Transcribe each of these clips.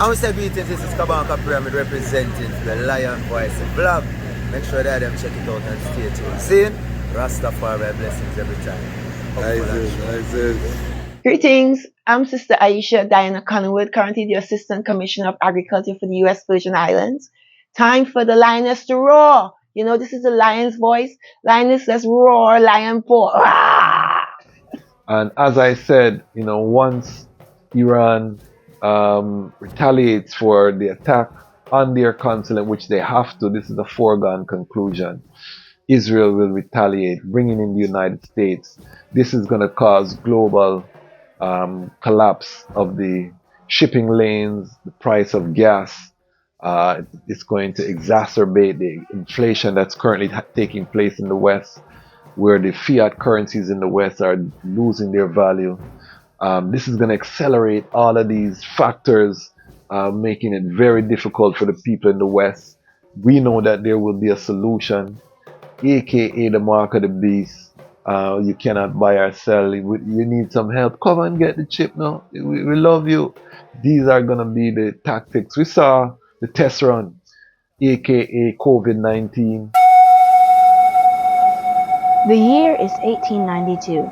And we say greetings, this is Kabanka Pyramid representing the Lion Voice blog. Make sure that them check it out and stay tuned. Seeing Rastafari blessings every time. Greetings, I'm Sister Aisha Diana Conwood, currently the Assistant Commissioner of Agriculture for the U.S. Virgin Islands. Time for the lioness to roar. You know, this is the lion's voice. Lioness, let's roar, lion pour. And as I said, you know, once Iran retaliates for the attack on their consulate, which they have to, this is a foregone conclusion. Israel will retaliate, bringing in the United States. This is going to cause global collapse of the shipping lanes, the price of gas. It's going to exacerbate the inflation that's currently taking place in the West, where the fiat currencies in the West are losing their value. This is going to accelerate all of these factors, making it very difficult for the people in the West. We know that there will be a solution, aka the mark of the beast. You cannot buy or sell. You need some help. Come and get the chip now. We love you. These are going to be the tactics. We saw the test run, aka COVID-19. The year is 1892,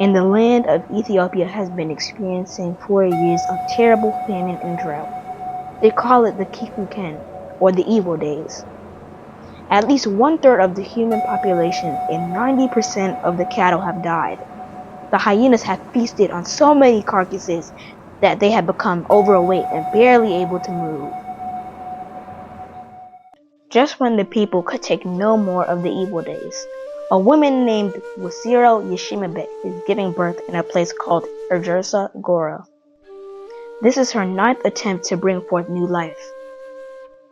and the land of Ethiopia has been experiencing 4 years of terrible famine and drought. They call it the Kikuken, or the evil days. At least 1/3 of the human population and 90% of the cattle have died. The hyenas have feasted on so many carcasses that they have become overweight and barely able to move. Just when the people could take no more of the evil days, a woman named Wasiro Yeshimabet is giving birth in a place called Ergersa Gora. This is her 9th attempt to bring forth new life.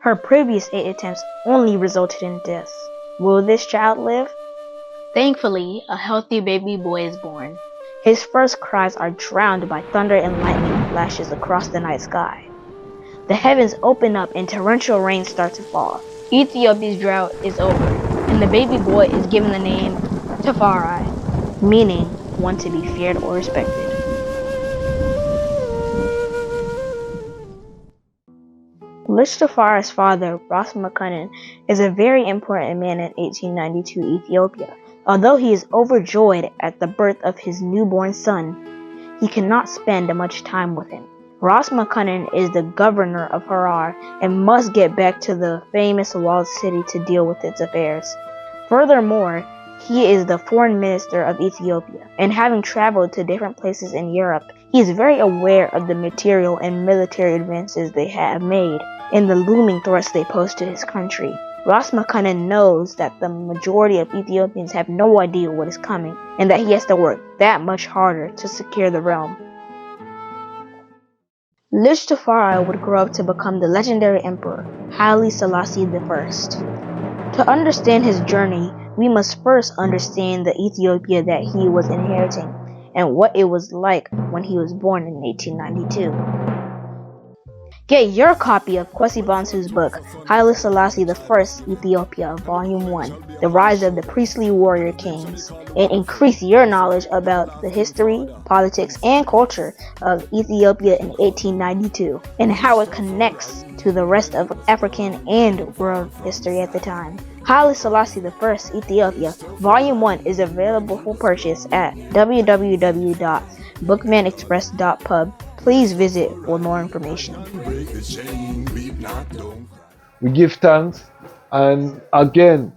Her previous 8 attempts only resulted in death. Will this child live? Thankfully, a healthy baby boy is born. His first cries are drowned by thunder and lightning flashes across the night sky. The heavens open up and torrential rain starts to fall. Ethiopia's drought is over, and the baby boy is given the name TAFARI, meaning one to be feared or respected. LIDJ father, Rastafari, is a very important man in 1892 Ethiopia. Although he is overjoyed at the birth of his newborn son, he cannot spend much time with him. Rastafari is the governor of Harar and must get back to the famous walled city to deal with its affairs. Furthermore, he is the foreign minister of Ethiopia, and having traveled to different places in Europe, he is very aware of the material and military advances they have made and the looming threats they pose to his country. Rastafari knows that the majority of Ethiopians have no idea what is coming, and that he has to work that much harder to secure the realm. LIDJ would grow up to become the legendary emperor, Haile Selassie I. To understand his journey, we must first understand the Ethiopia that he was inheriting and what it was like when he was born in 1892. Get your copy of Kwesi Bansu's book, Haile Selassie I, Ethiopia, Volume 1, The Rise of the Priestly Warrior Kings, and increase your knowledge about the history, politics, and culture of Ethiopia in 1892, and how it connects to the rest of African and world history at the time. Haile Selassie I, Ethiopia, Volume 1 is available for purchase at www.bookmanexpress.pub. Please visit for more information. We give thanks, and again,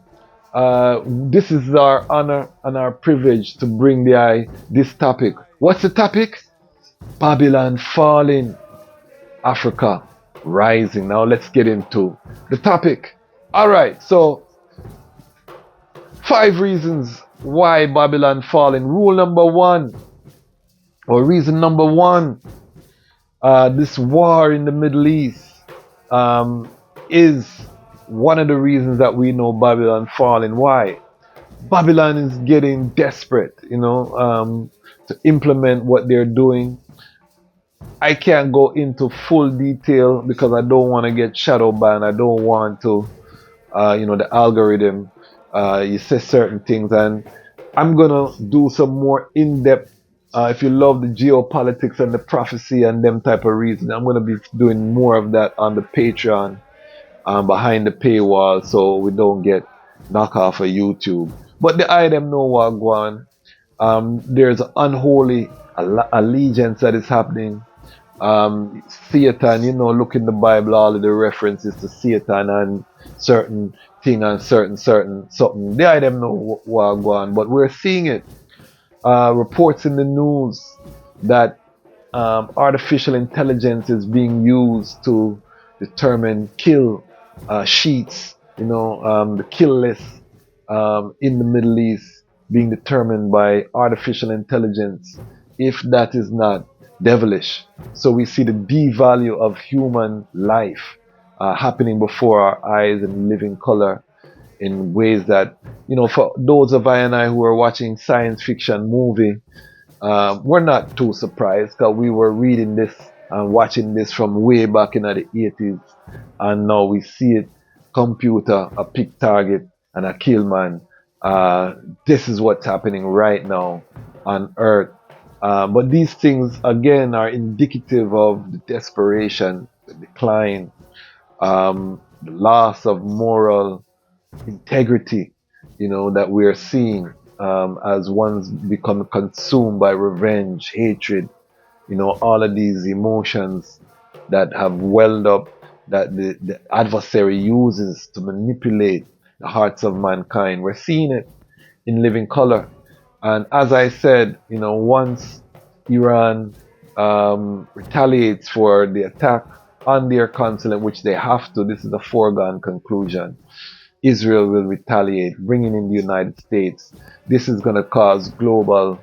this is our honor and our privilege to bring this topic. What's the topic? Babylon falling, Africa rising. Now let's get into the topic. Alright, so 5 reasons why Babylon falling. Rule number 1, or reason number 1, this war in the Middle East is one of the reasons that we know Babylon falling. Why? Babylon is getting desperate, to implement what they're doing. I can't go into full detail because I don't want to get shadow banned. I don't want to, the algorithm, you say certain things, and I'm gonna do some more in-depth If you love the geopolitics and the prophecy and them type of reasons, I'm going to be doing more of that on the Patreon behind the paywall so we don't get knocked off of YouTube. But the item know what go on. There's an unholy allegiance that is happening. Satan, look in the Bible, all of the references to Satan and certain thing and certain something. The item know what go on, but we're seeing it. Reports in the news that artificial intelligence is being used to determine kill sheets, the kill list in the Middle East being determined by artificial intelligence, if that is not devilish. So we see the devalue of human life happening before our eyes in living color in ways that, for those of I and I who are watching science fiction movie, we're not too surprised because we were reading this and watching this from way back in the 80s, and now we see it, computer, a pick target and a kill man. This is what's happening right now on Earth. But these things, again, are indicative of the desperation, the decline, the loss of moral integrity, that we are seeing as ones become consumed by revenge, hatred, all of these emotions that have welled up that the adversary uses to manipulate the hearts of mankind. We're seeing it in living color. And as I said, once Iran retaliates for the attack on their consulate, which they have to, this is a foregone conclusion, Israel will retaliate, bringing in the United States. This is going to cause global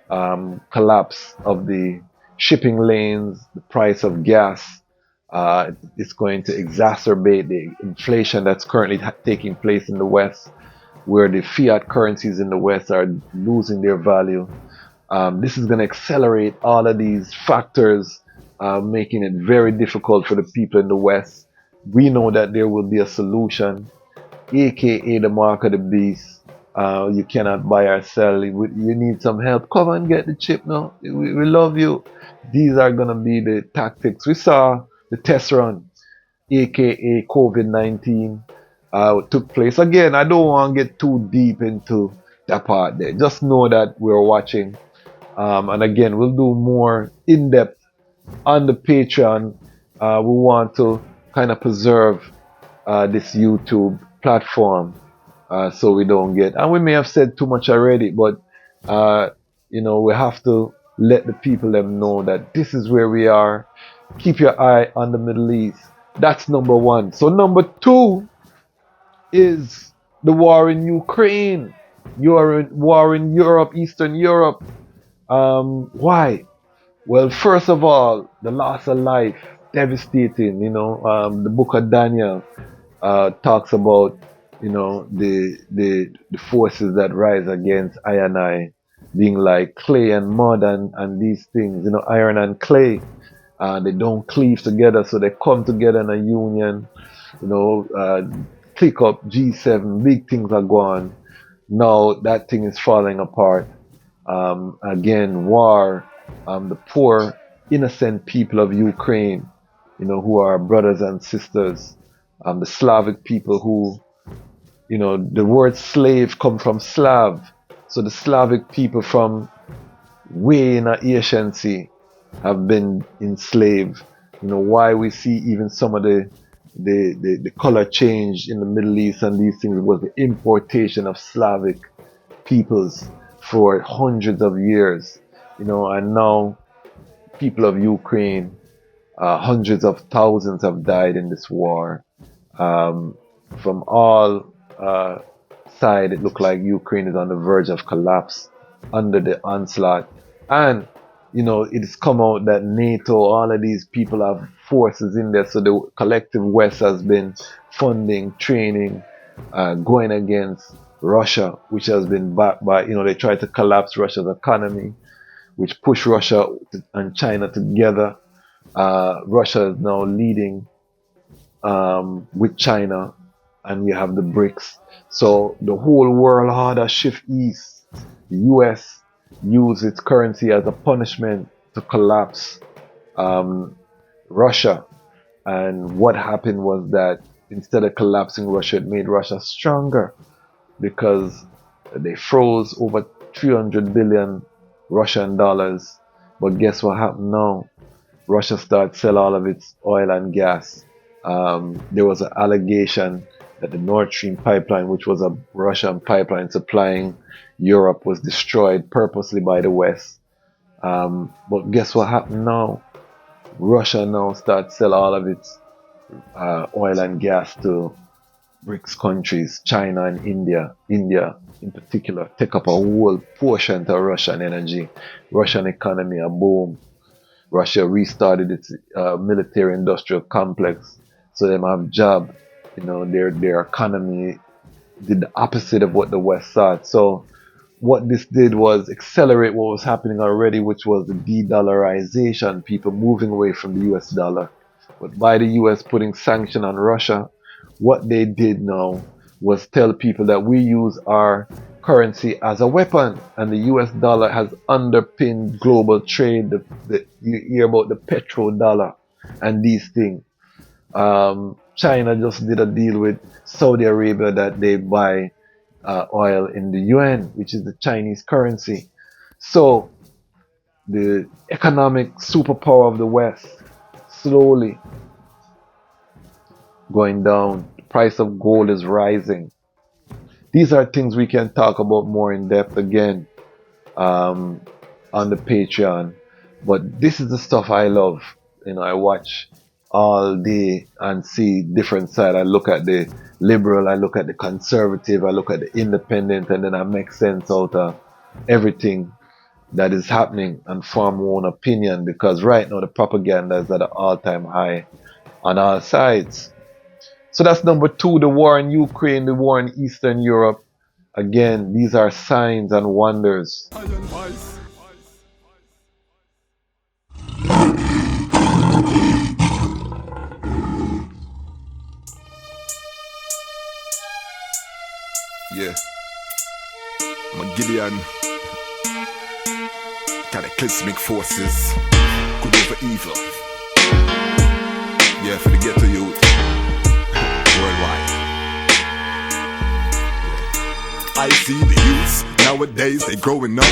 collapse of the shipping lanes, the price of gas. It's going to exacerbate the inflation that's currently taking place in the West, where the fiat currencies in the West are losing their value. This is going to accelerate all of these factors, making it very difficult for the people in the West. We know that there will be a solution, aka the mark of the beast. You cannot buy or sell. You need some help. Come and get the chip now. We love you. These are going to be the tactics. We saw the test run, aka COVID-19, took place. Again, I don't want to get too deep into that part there. Just know that we're watching. And again, we'll do more in-depth on the Patreon. We want to kind of preserve this YouTube platform so we don't get, and we may have said too much already, but we have to let the people them know that this is where we are. Keep your eye on the Middle East. That's number one. So number two is the war in Ukraine. War in Europe, Eastern Europe. Why? Well, first of all, the loss of life, devastating. The book of Daniel talks about the forces that rise against I and I being like clay and mud and these things. Iron and clay, they don't cleave together, so they come together in a union. Click up G7, big things are going. Now that thing is falling apart. Again, war. The poor, innocent people of Ukraine, who are brothers and sisters. The Slavic people who, the word slave come from Slav. So the Slavic people from way in the Asian Sea have been enslaved. Why we see even some of the color change in the Middle East and these things was the importation of Slavic peoples for hundreds of years. And now people of Ukraine, hundreds of thousands have died in this war. From all sides, it looked like Ukraine is on the verge of collapse under the onslaught. And, it has come out that NATO, all of these people have forces in there. So the collective West has been funding, training, going against Russia, which has been backed by, they tried to collapse Russia's economy, which pushed Russia and China together. Russia is now leading with China, and we have the BRICS. So the whole world order shift east. The US used its currency as a punishment to collapse Russia. And what happened was that instead of collapsing Russia, it made Russia stronger, because they froze over 300 billion Russian dollars. But guess what happened now? Russia started to sell all of its oil and gas. There was an allegation that the Nord Stream pipeline, which was a Russian pipeline supplying Europe, was destroyed purposely by the West. But guess what happened now? Russia now started to sell all of its oil and gas to BRICS countries, China and India. India in particular take up a whole portion to Russian energy. Russian economy a boom. Russia restarted its military industrial complex, so they have job. You know, their economy did the opposite of what the West thought. So what this did was accelerate what was happening already, which was the de-dollarization, people moving away from the US dollar. But by the US putting sanction on Russia, what they did now was tell people that we use our currency as a weapon, and the US dollar has underpinned global trade. You hear about the petrodollar and these things. China just did a deal with Saudi Arabia that they buy oil in the yuan, which is the Chinese currency. So the economic superpower of the West slowly going down. The price of gold is rising. These are things we can talk about more in depth again on the Patreon. But this is the stuff I love. You know, I watch all day and see different side. I look at the liberal, I look at the conservative, I look at the independent, and then I make sense out of everything that is happening and form my own opinion, because right now the propaganda is at an all-time high on all sides. So that's number 2, the war in Ukraine, the war in Eastern Europe. Again, these are signs and wonders. Yeah, I'm a Gideon. Cataclysmic forces, good over evil. Yeah, for the ghetto youth worldwide. Yeah. I see the youths nowadays, they growing up.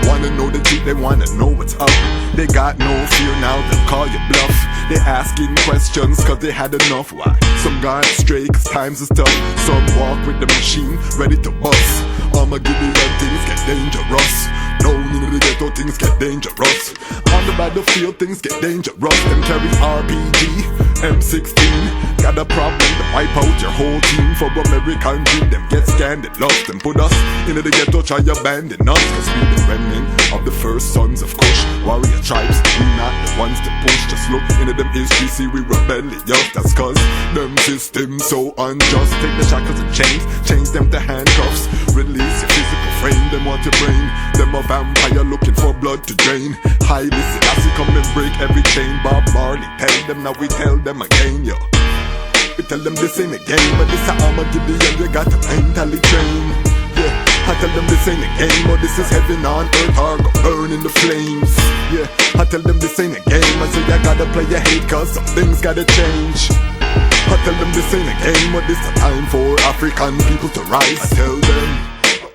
Wanna know the truth, they wanna know what's up. They got no fear now, they'll call you bluff. They asking questions cause they had enough. Why? Some gone astray cause times is tough. Some walk with the machine ready to bust. I'ma give you when things get dangerous. Down in the ghetto things get dangerous. On the battlefield things get dangerous. Them carry RPG, M16. Got a problem to wipe out your whole team. For American dream, them get scanned and lost. Them put us into the ghetto, try abandon us. Cause we the remnant of the first sons of Kush. Warrior tribes, we not the ones that push. Just look into them history, see we rebellious. That's cause them systems so unjust. Take the shackles and chains, change them to handcuffs. Release your physical frame, them want your brain. Them a vampire looking for blood to drain. Haile, Selassie come and break every chain. Bob Marley tell them, now we tell them again, yo. We tell them this ain't a game, but this a Armageddon, you got to mentally train. Yeah, I tell them this ain't a game, but this is heaven on earth, or go burn in the flames. Yeah, I tell them this ain't a game, I say I gotta play your hate cause some things gotta change. I tell them this ain't a game, but this a time for African people to rise. I tell them,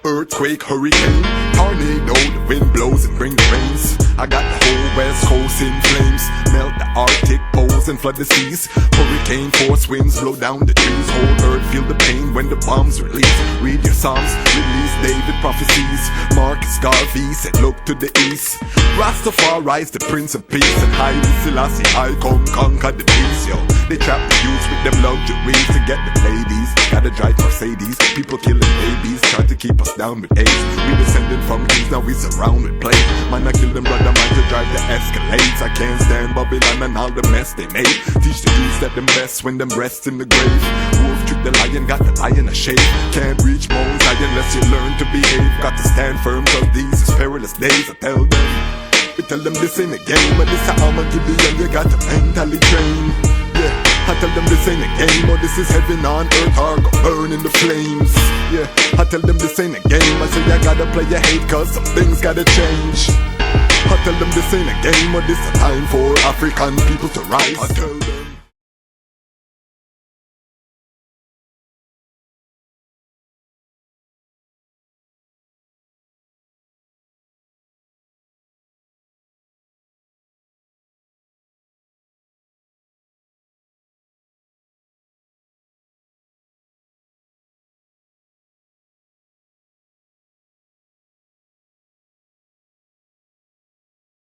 earthquake, hurricane, tornado, the wind blows and bring the rains. I got the whole west coast in flames, melt the Arctic poles and flood the seas. Hurricane force winds blow down the trees. Whole earth feel the pain when the bombs release. Read your psalms, release David prophecies. Marcus Garvey said look to the east. Rastafari is the prince of peace, and Haile Selassie I come conquer the beast, yo. They trap the youths with them luxuries to get the ladies. Gotta drive Mercedes, people killing babies, try to keep us down with AIDS. We descended from kings, now we surround with plague. Man, I kill them brother man to drive the Escalades. I can't stand Babylon and all the mess they made. Teach the youths that them best when them rest in the grave. Wolf trick the lion, got the lion a shade. Can't reach Mount Zion unless you learn to behave. Got to stand firm cause these is perilous days. I tell them, we tell them this ain't a game, but this a Armageddon, you got to mentally train. Yeah, I I tell them this ain't a game, but this is heaven on earth or go burn in the flames. Yeah, I tell them this ain't a game. I say I gotta play your hate cause some things gotta change. I tell them this ain't a game, but this a time for African people to rise. I tell them